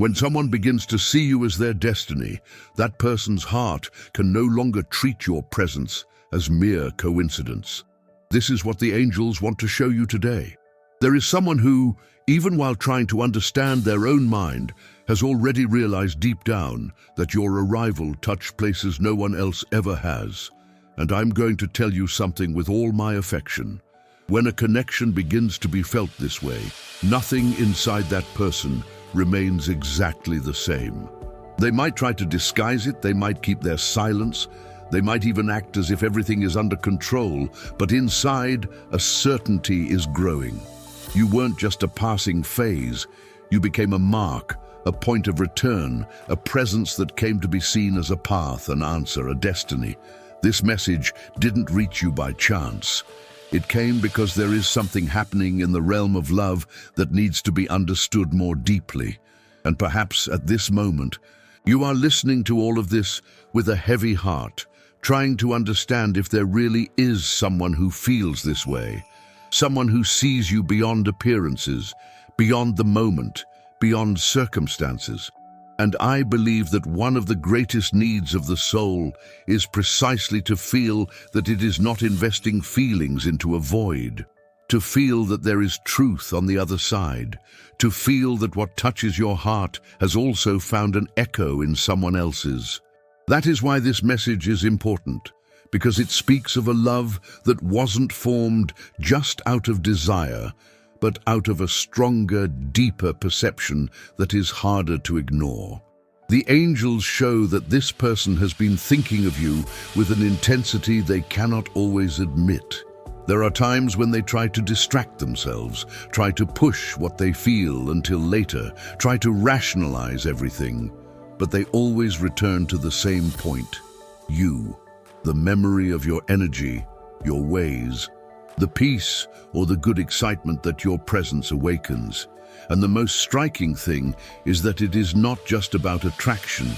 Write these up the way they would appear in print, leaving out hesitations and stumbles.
When someone begins to see you as their destiny, that person's heart can no longer treat your presence as mere coincidence. This is what the angels want to show you today. There is someone who, even while trying to understand their own mind, has already realized deep down that your arrival touched places no one else ever has. And I'm going to tell you something with all my affection. When a connection begins to be felt this way, nothing inside that person remains exactly the same. They might try to disguise it, they might keep their silence, they might even act as if everything is under control, but inside, a certainty is growing. You weren't just a passing phase, you became a mark, a point of return, a presence that came to be seen as a path, an answer, a destiny. This message didn't reach you by chance. It came because there is something happening in the realm of love that needs to be understood more deeply. And perhaps at this moment, you are listening to all of this with a heavy heart, trying to understand if there really is someone who feels this way, someone who sees you beyond appearances, beyond the moment, beyond circumstances. And I believe that one of the greatest needs of the soul is precisely to feel that it is not investing feelings into a void, to feel that there is truth on the other side, to feel that what touches your heart has also found an echo in someone else's. That is why this message is important, because it speaks of a love that wasn't formed just out of desire, but out of a stronger, deeper perception that is harder to ignore. The angels show that this person has been thinking of you with an intensity they cannot always admit. There are times when they try to distract themselves, try to push what they feel until later, try to rationalize everything, but they always return to the same point. You, the memory of your energy, your ways, the peace or the good excitement that your presence awakens. And the most striking thing is that it is not just about attraction.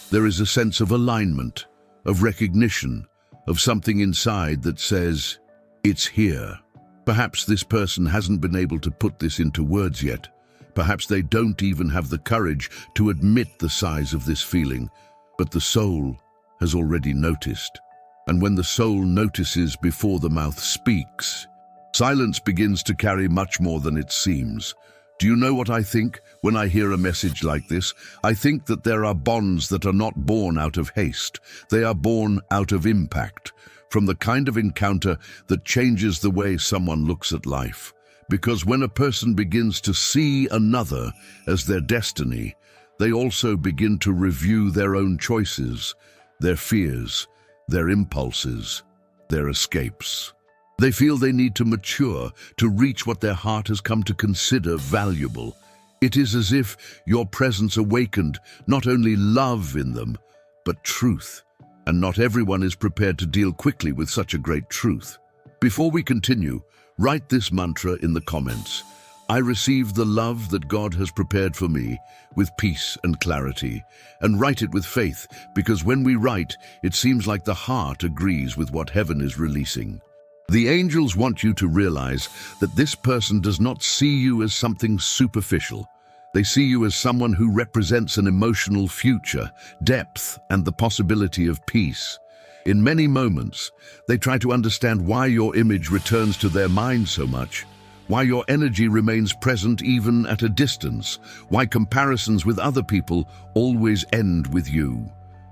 There is a sense of alignment, of recognition, of something inside that says, it's here. Perhaps this person hasn't been able to put this into words yet. Perhaps they don't even have the courage to admit the size of this feeling, but the soul has already noticed. And when the soul notices before the mouth speaks, silence begins to carry much more than it seems. Do you know what I think when I hear a message like this? I think that there are bonds that are not born out of haste. They are born out of impact, from the kind of encounter that changes the way someone looks at life. Because when a person begins to see another as their destiny, they also begin to review their own choices, their fears, their impulses, their escapes. They feel they need to mature to reach what their heart has come to consider valuable. It is as if your presence awakened not only love in them, but truth. And not everyone is prepared to deal quickly with such a great truth. Before we continue, write this mantra in the comments. I receive the love that God has prepared for me with peace and clarity. And write it with faith, because when we write, it seems like the heart agrees with what heaven is releasing. The angels want you to realize that this person does not see you as something superficial. They see you as someone who represents an emotional future, depth, and the possibility of peace. In many moments, they try to understand why your image returns to their mind so much, why your energy remains present even at a distance, why comparisons with other people always end with you.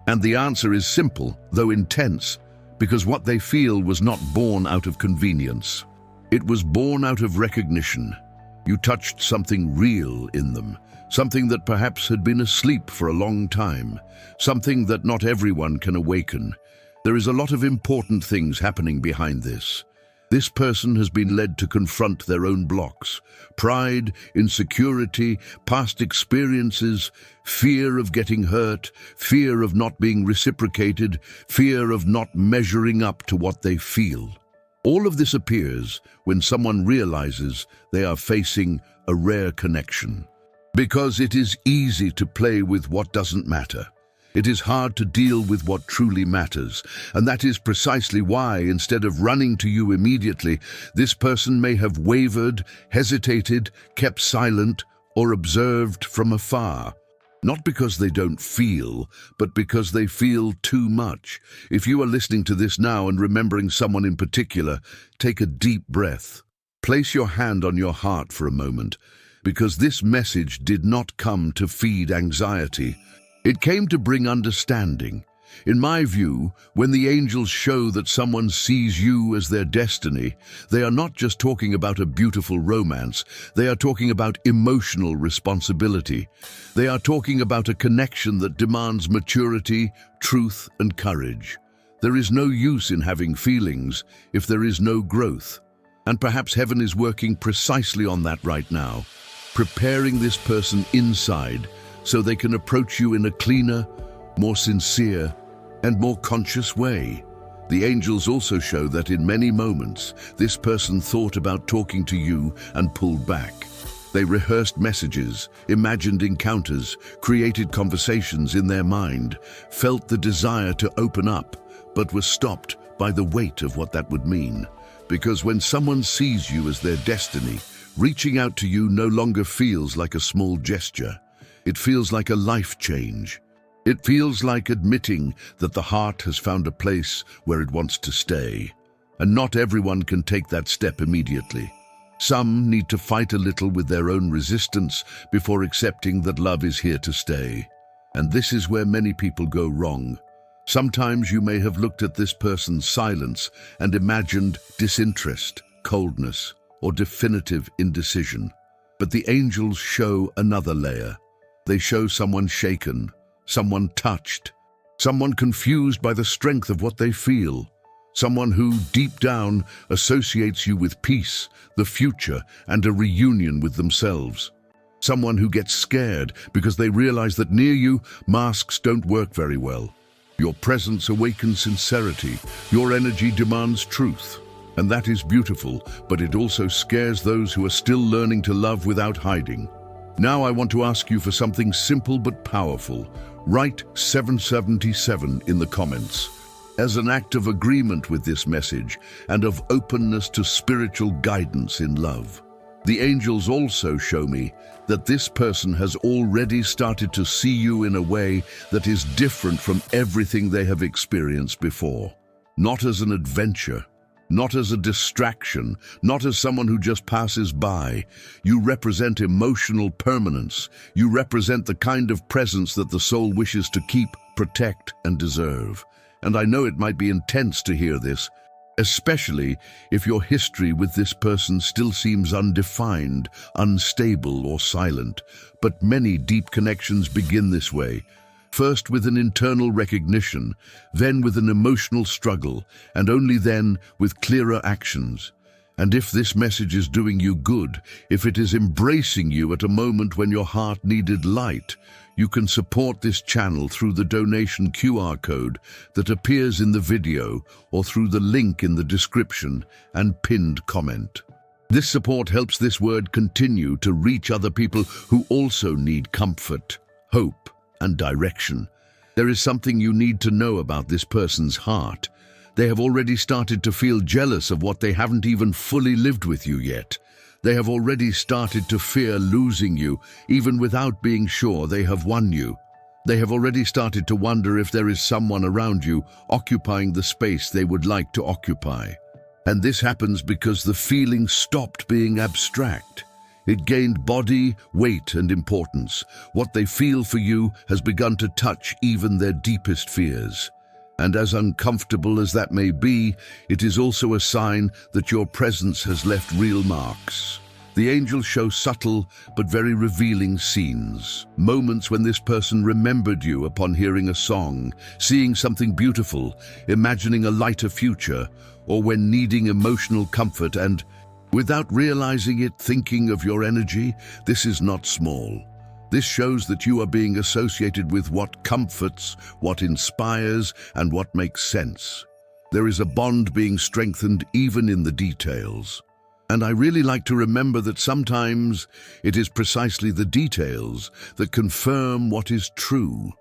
And the answer is simple, though intense, because what they feel was not born out of convenience. It was born out of recognition. You touched something real in them, something that perhaps had been asleep for a long time, something that not everyone can awaken. There is a lot of important things happening behind this. This person has been led to confront their own blocks: pride, insecurity, past experiences, fear of getting hurt, fear of not being reciprocated, fear of not measuring up to what they feel. All of this appears when someone realizes they are facing a rare connection. Because it is easy to play with what doesn't matter. It is hard to deal with what truly matters, and that is precisely why, instead of running to you immediately, this person may have wavered, hesitated, kept silent, or observed from afar. Not because they don't feel, but because they feel too much. If you are listening to this now and remembering someone in particular, take a deep breath. Place your hand on your heart for a moment, because this message did not come to feed anxiety. It came to bring understanding. In my view, when the angels show that someone sees you as their destiny, they are not just talking about a beautiful romance, they are talking about emotional responsibility. They are talking about a connection that demands maturity, truth, and courage. There is no use in having feelings if there is no growth. And perhaps heaven is working precisely on that right now, preparing this person inside so they can approach you in a cleaner, more sincere, and more conscious way. The angels also show that in many moments, this person thought about talking to you and pulled back. They rehearsed messages, imagined encounters, created conversations in their mind, felt the desire to open up, but were stopped by the weight of what that would mean. Because when someone sees you as their destiny, reaching out to you no longer feels like a small gesture. It feels like a life change. It feels like admitting that the heart has found a place where it wants to stay. And not everyone can take that step immediately. Some need to fight a little with their own resistance before accepting that love is here to stay. And this is where many people go wrong. Sometimes you may have looked at this person's silence and imagined disinterest, coldness, or definitive indecision. But the angels show another layer. They show someone shaken, someone touched, someone confused by the strength of what they feel, someone who, deep down, associates you with peace, the future, and a reunion with themselves. Someone who gets scared because they realize that near you, masks don't work very well. Your presence awakens sincerity, your energy demands truth. And that is beautiful, but it also scares those who are still learning to love without hiding. Now I want to ask you for something simple but powerful. Write 777 in the comments. As an act of agreement with this message and of openness to spiritual guidance in love. The angels also show me that this person has already started to see you in a way that is different from everything they have experienced before. Not as an adventure, not as a distraction, not as someone who just passes by. You represent emotional permanence. You represent the kind of presence that the soul wishes to keep, protect, and deserve. And I know it might be intense to hear this, especially if your history with this person still seems undefined, unstable, or silent. But many deep connections begin this way. First with an internal recognition, then with an emotional struggle, and only then with clearer actions. And if this message is doing you good, if it is embracing you at a moment when your heart needed light, you can support this channel through the donation QR code that appears in the video or through the link in the description and pinned comment. This support helps this word continue to reach other people who also need comfort, hope, and direction. There is something you need to know about this person's heart. They have already started to feel jealous of what they haven't even fully lived with you yet. They have already started to fear losing you, even without being sure they have won you. They have already started to wonder if there is someone around you occupying the space they would like to occupy. And this happens because the feeling stopped being abstract. It gained body, weight, and importance. What they feel for you has begun to touch even their deepest fears. And as uncomfortable as that may be, it is also a sign that your presence has left real marks. The angels show subtle but very revealing scenes. Moments when this person remembered you upon hearing a song, seeing something beautiful, imagining a lighter future, or when needing emotional comfort and, without realizing it, thinking of your energy. This is not small. This shows that you are being associated with what comforts, what inspires, and what makes sense. There is a bond being strengthened even in the details. And I really like to remember that sometimes it is precisely the details that confirm what is true,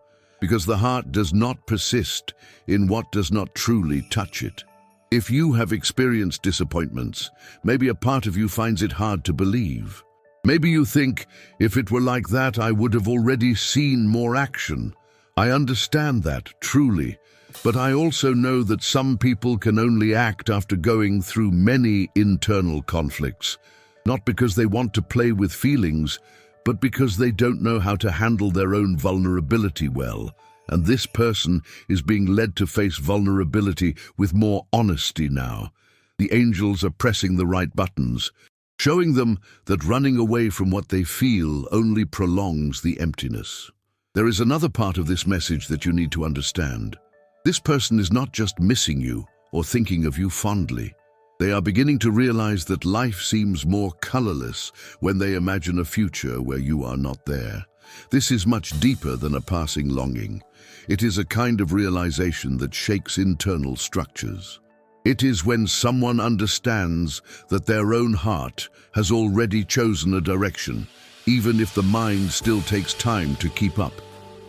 because the heart does not persist in what does not truly touch it. If you have experienced disappointments, maybe a part of you finds it hard to believe. Maybe you think, if it were like that, I would have already seen more action. I understand that, truly. But I also know that some people can only act after going through many internal conflicts, not because they want to play with feelings, but because they don't know how to handle their own vulnerability well. And this person is being led to face vulnerability with more honesty now. The angels are pressing the right buttons, showing them that running away from what they feel only prolongs the emptiness. There is another part of this message that you need to understand. This person is not just missing you or thinking of you fondly. They are beginning to realize that life seems more colorless when they imagine a future where you are not there. This is much deeper than a passing longing. It is a kind of realization that shakes internal structures. It is when someone understands that their own heart has already chosen a direction, even if the mind still takes time to keep up.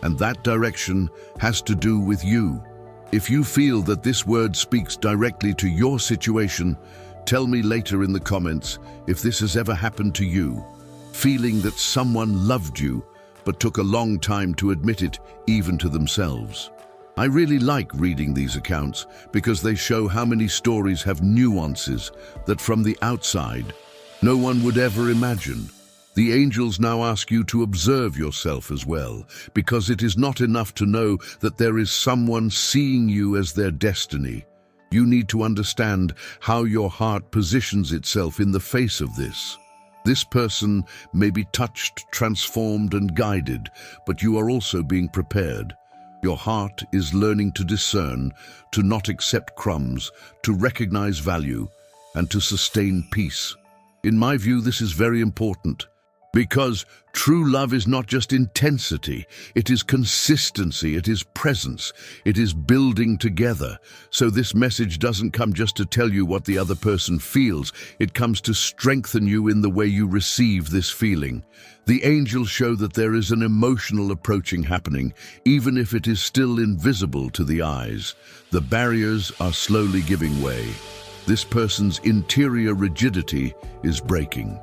And that direction has to do with you. If you feel that this word speaks directly to your situation, tell me later in the comments if this has ever happened to you, feeling that someone loved you but took a long time to admit it even to themselves. I really like reading these accounts because they show how many stories have nuances that from the outside no one would ever imagine. The angels now ask you to observe yourself as well, because it is not enough to know that there is someone seeing you as their destiny. You need to understand how your heart positions itself in the face of this. This person may be touched, transformed, and guided, but you are also being prepared. Your heart is learning to discern, to not accept crumbs, to recognize value, and to sustain peace. In my view, this is very important, because true love is not just intensity, it is consistency, it is presence, it is building together. So this message doesn't come just to tell you what the other person feels, it comes to strengthen you in the way you receive this feeling. The angels show that there is an emotional approaching happening, even if it is still invisible to the eyes. The barriers are slowly giving way. This person's interior rigidity is breaking.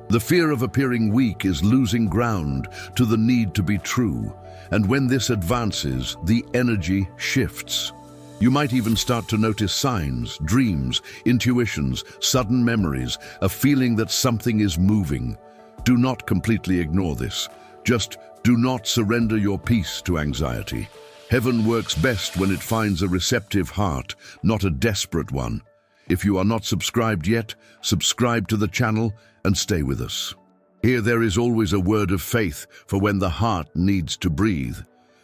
The fear of appearing weak is losing ground to the need to be true, and when this advances, the energy shifts. You might even start to notice signs, dreams, intuitions, sudden memories, a feeling that something is moving. Do not completely ignore this. Just do not surrender your peace to anxiety. Heaven works best when it finds a receptive heart, not a desperate one. If you are not subscribed yet, subscribe to the channel and stay with us. Here there is always a word of faith for when the heart needs to breathe.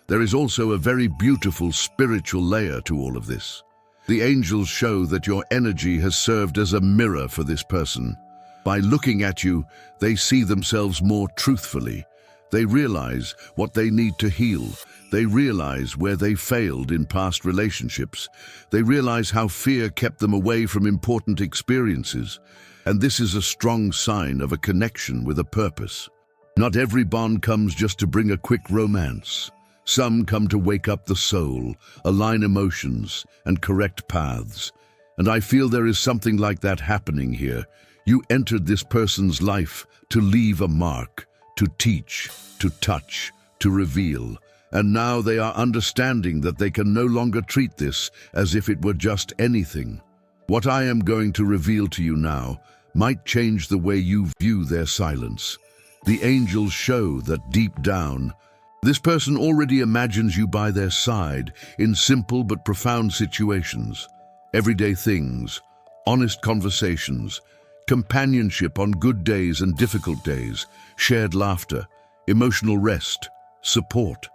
There is also a very beautiful spiritual layer to all of this. The angels show that your energy has served as a mirror for this person. By looking at you, they see themselves more truthfully. They realize what they need to heal. They realize where they failed in past relationships. They realize how fear kept them away from important experiences. And this is a strong sign of a connection with a purpose. Not every bond comes just to bring a quick romance. Some come to wake up the soul, align emotions, and correct paths. And I feel there is something like that happening here. You entered this person's life to leave a mark, to teach, to touch, to reveal. And now they are understanding that they can no longer treat this as if it were just anything. What I am going to reveal to you now might change the way you view their silence. The angels show that deep down, this person already imagines you by their side in simple but profound situations. Everyday things, honest conversations, companionship on good days and difficult days, shared laughter, emotional rest, support.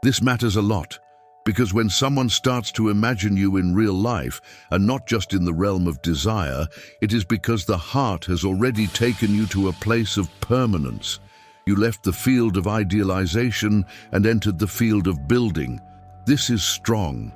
This matters a lot, because when someone starts to imagine you in real life, and not just in the realm of desire, it is because the heart has already taken you to a place of permanence. You left the field of idealization and entered the field of building. This is strong.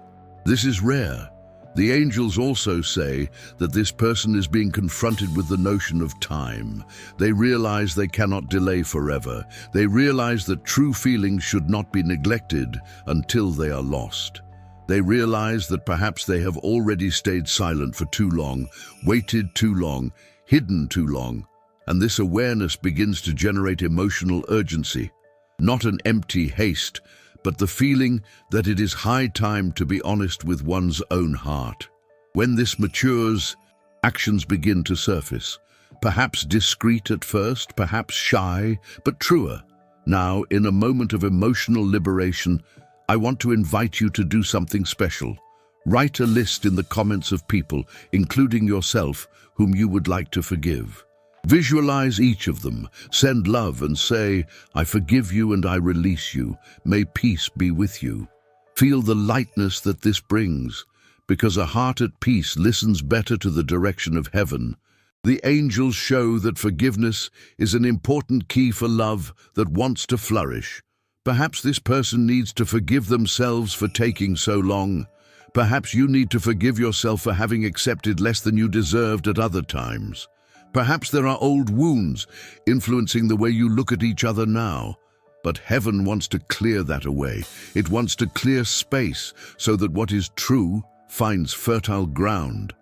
This is rare. The angels also say that this person is being confronted with the notion of time. They realize they cannot delay forever. They realize that true feelings should not be neglected until they are lost. They realize that perhaps they have already stayed silent for too long, waited too long, hidden too long, and this awareness begins to generate emotional urgency, not an empty haste, but the feeling that it is high time to be honest with one's own heart. When this matures, actions begin to surface, perhaps discreet at first, perhaps shy, but truer. Now, in a moment of emotional liberation, I want to invite you to do something special. Write a list in the comments of people, including yourself, whom you would like to forgive. Visualize each of them, send love and say, "I forgive you and I release you. May peace be with you." Feel the lightness that this brings, because a heart at peace listens better to the direction of heaven. The angels show that forgiveness is an important key for love that wants to flourish. Perhaps this person needs to forgive themselves for taking so long. Perhaps you need to forgive yourself for having accepted less than you deserved at other times. Perhaps there are old wounds influencing the way you look at each other now. But heaven wants to clear that away. It wants to clear space so that what is true finds fertile ground.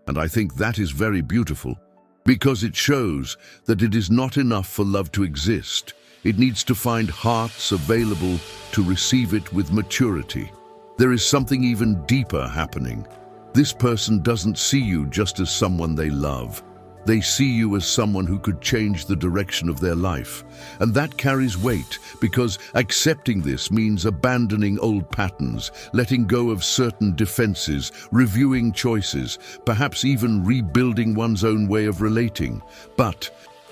And I think that is very beautiful, because it shows that it is not enough for love to exist. It needs to find hearts available to receive it with maturity. There is something even deeper happening. This person doesn't see you just as someone they love. They see you as someone who could change the direction of their life. And that carries weight, because accepting this means abandoning old patterns, letting go of certain defenses, reviewing choices, perhaps even rebuilding one's own way of relating. But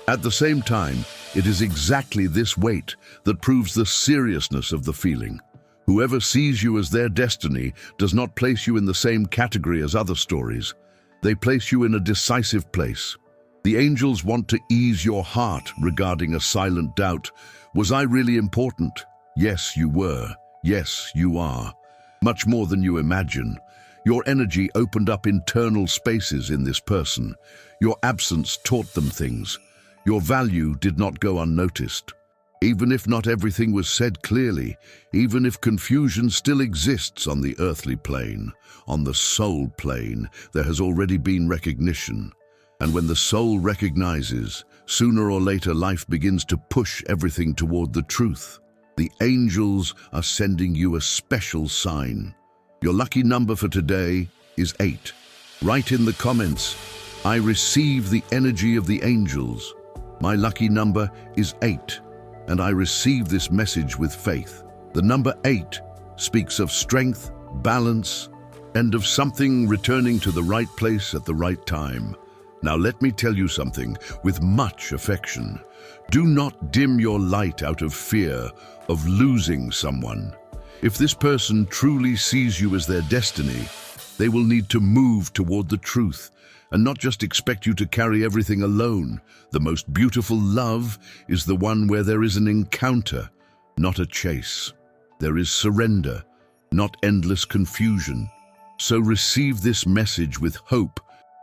at the same time, it is exactly this weight that proves the seriousness of the feeling. Whoever sees you as their destiny does not place you in the same category as other stories. They place you in a decisive place. The angels want to ease your heart regarding a silent doubt. Was I really important? Yes, you were. Yes, you are. Much more than you imagine. Your energy opened up internal spaces in this person. Your absence taught them things. Your value did not go unnoticed. Even if not everything was said clearly, even if confusion still exists on the earthly plane, on the soul plane, there has already been recognition. And when the soul recognizes, sooner or later life begins to push everything toward the truth. The angels are sending you a special sign. Your lucky number for today is 8. Write in the comments, "I receive the energy of the angels. My lucky number is 8, and I receive this message with faith." The number 8 speaks of strength, balance, and of something returning to the right place at the right time. Now let me tell you something with much affection. Do not dim your light out of fear of losing someone. If this person truly sees you as their destiny, they will need to move toward the truth and not just expect you to carry everything alone. The most beautiful love is the one where there is an encounter, not a chase. There is surrender, not endless confusion. So receive this message with hope,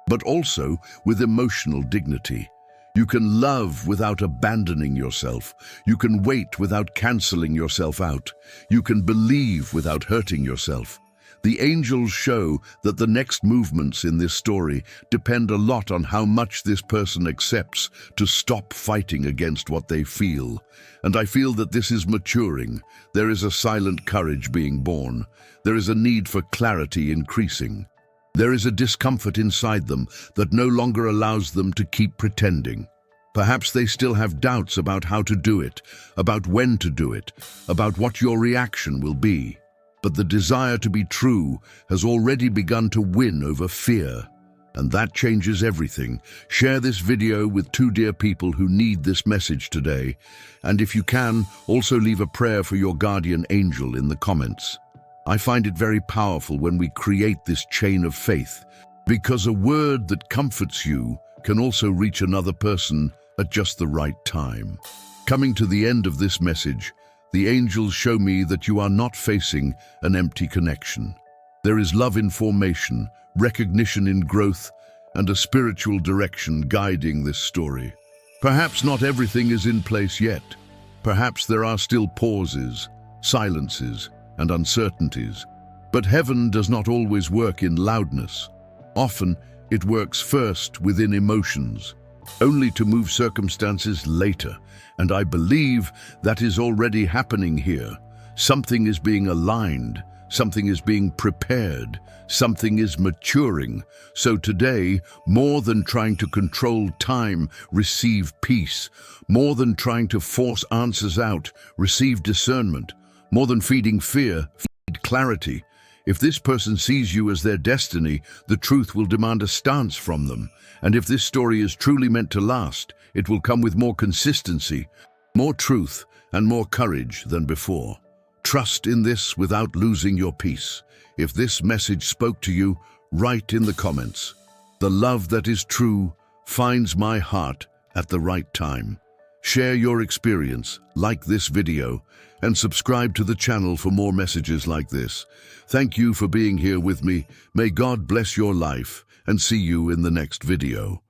but also with emotional dignity. You can love without abandoning yourself. You can wait without canceling yourself out. You can believe without hurting yourself. The angels show that the next movements in this story depend a lot on how much this person accepts to stop fighting against what they feel. And I feel that this is maturing. There is a silent courage being born. There is a need for clarity increasing. There is a discomfort inside them that no longer allows them to keep pretending. Perhaps they still have doubts about how to do it, about when to do it, about what your reaction will be. But the desire to be true has already begun to win over fear. And that changes everything. Share this video with 2 dear people who need this message today. And if you can, also leave a prayer for your guardian angel in the comments. I find it very powerful when we create this chain of faith, because a word that comforts you can also reach another person at just the right time. Coming to the end of this message, the angels show me that you are not facing an empty connection. There is love in formation, recognition in growth, and a spiritual direction guiding this story. Perhaps not everything is in place yet. Perhaps there are still pauses, silences, and uncertainties. But heaven does not always work in loudness. Often, it works first within emotions. only to move circumstances later. And I believe that is already happening here. Something is being aligned, something is being prepared, something is maturing. So today, more than trying to control time, receive peace. More than trying to force answers out, receive discernment. More than feeding fear, feed clarity. If this person sees you as their destiny, the truth will demand a stance from them. And if this story is truly meant to last, it will come with more consistency, more truth, and more courage than before. Trust in this without losing your peace. If this message spoke to you, write in the comments. The love that is true finds my heart at the right time. Share your experience, like this video, and subscribe to the channel for more messages like this. Thank you for being here with me. May God bless your life, and see you in the next video.